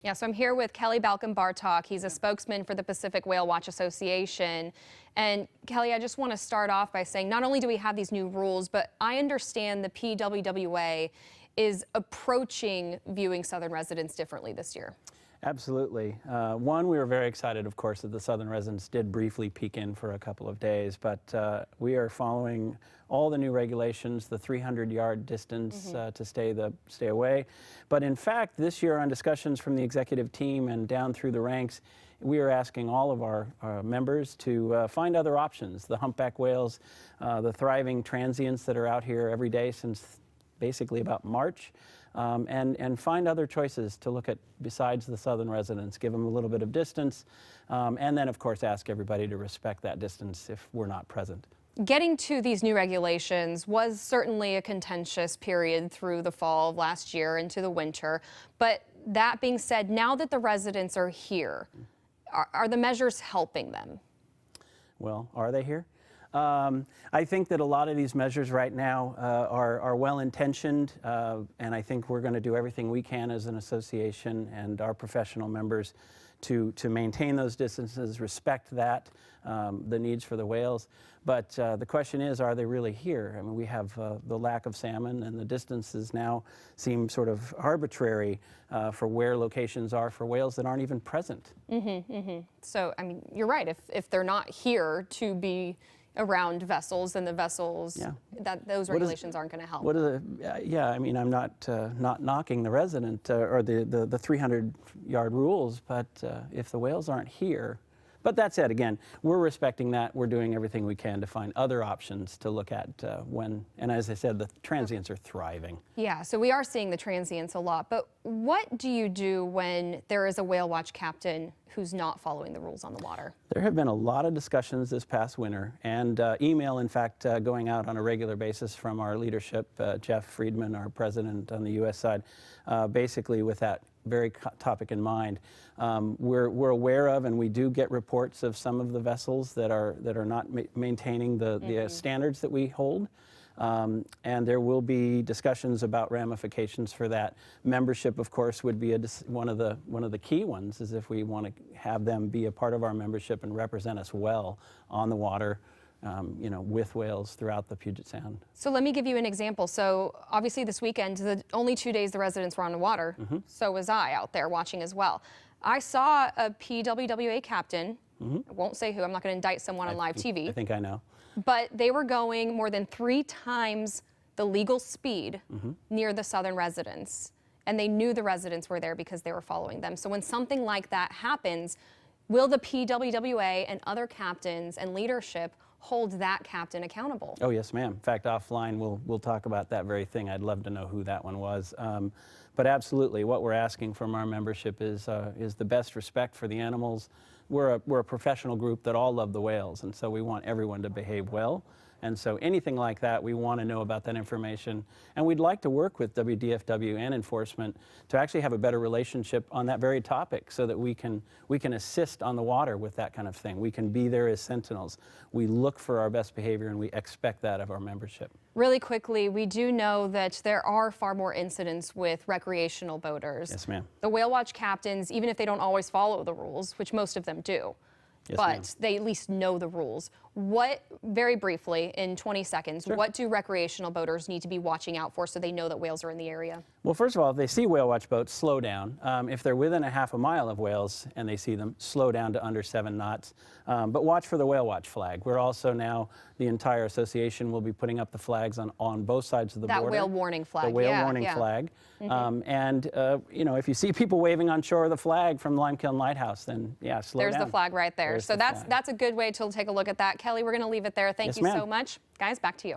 Yeah, so I'm here with Kelly Balcom-Bartok. He's a spokesman for the Pacific Whale Watch Association. And Kelly, I just want to start off by saying not only do we have these new rules, but I understand the PWWA is approaching viewing Southern residents differently this year. Absolutely. One, we were very excited, of course, that the Southern residents did briefly peek in for a couple of days, but we are following all the new regulations, the 300-yard distance to stay away. But in fact, this year on discussions from the executive team and down through the ranks, we are asking all of our members to find other options. The humpback whales, the thriving transients that are out here every day since basically about March. And find other choices to look at besides the Southern residents, give them a little bit of distance, and then of course ask everybody to respect that distance if we're not present. Getting to these new regulations was certainly a contentious period through the fall of last year into the winter, but that being said, now that the residents are here, are the measures helping them? Well, are they here? I think that a lot of these measures right now are well-intentioned, and I think we're going to do everything we can as an association and our professional members to maintain those distances, respect that, the needs for the whales. But the question is, are they really here? I mean, we have the lack of salmon, and the distances now seem sort of arbitrary for where locations are for whales that aren't even present. So, I mean, you're right. If they're not here to be around vessels, then the vessels, those regulations aren't going to help. Yeah, I mean, I'm not knocking the resident or the 300-yard rules, but if the whales aren't here, but that said, again, we're respecting that. We're doing everything we can to find other options to look at when, and as I said, the transients are thriving. Yeah, so we are seeing the transients a lot, but what do you do when there is a whale watch captain who's not following the rules on the water? There have been a lot of discussions this past winter, and email, in fact, going out on a regular basis from our leadership, Jeff Friedman, our president on the U.S. side, basically with that very topic in mind. We're aware of, and we do get reports of some of the vessels that are not maintaining the standards that we hold. And there will be discussions about ramifications for that. Membership, of course, would be one of the key ones, is if we want to have them be a part of our membership and represent us well on the water, you know, with whales throughout the Puget Sound. So let me give you an example. So obviously this weekend, the only 2 days the residents were on the water, so was I out there watching as well. I saw a PWWA captain, I won't say who, I'm not going to indict someone on live TV. I think I know. But they were going more than 3 times the legal speed near the Southern residents. And they knew the residents were there because they were following them. So when something like that happens, will the PWWA and other captains and leadership hold that captain accountable? Oh, yes, ma'am. In fact, offline, we'll talk about that very thing. I'd love to know who that one was. But absolutely, what we're asking from our membership is the best respect for the animals. We're a professional group that all love the whales, and so we want everyone to behave well. And so anything like that, we want to know about that information. And we'd like to work with WDFW and enforcement to actually have a better relationship on that very topic so that we can assist on the water with that kind of thing. We can be there as sentinels. We look for our best behavior, and we expect that of our membership. Really quickly, we do know that there are far more incidents with recreational boaters. Yes, ma'am. The whale watch captains, even if they don't always follow the rules, which most of them do, yes, but they at least know the rules. What, very briefly, in 20 seconds, what do recreational boaters need to be watching out for so they know that whales are in the area? Well, first of all, if they see whale watch boats, slow down. If they're within a half a mile of whales and they see them, slow down to under 7 knots. But watch for the whale watch flag. We're also now, the entire association will be putting up the flags on both sides of the border. That whale warning flag. The whale warning flag. And, you know, if you see people waving on shore the flag from Limekiln Lighthouse, then, yeah, slow down. There's the flag right there. So that's a good way to take a look at that. Kelly, we're going to leave it there. Thank you so much. Guys, back to you.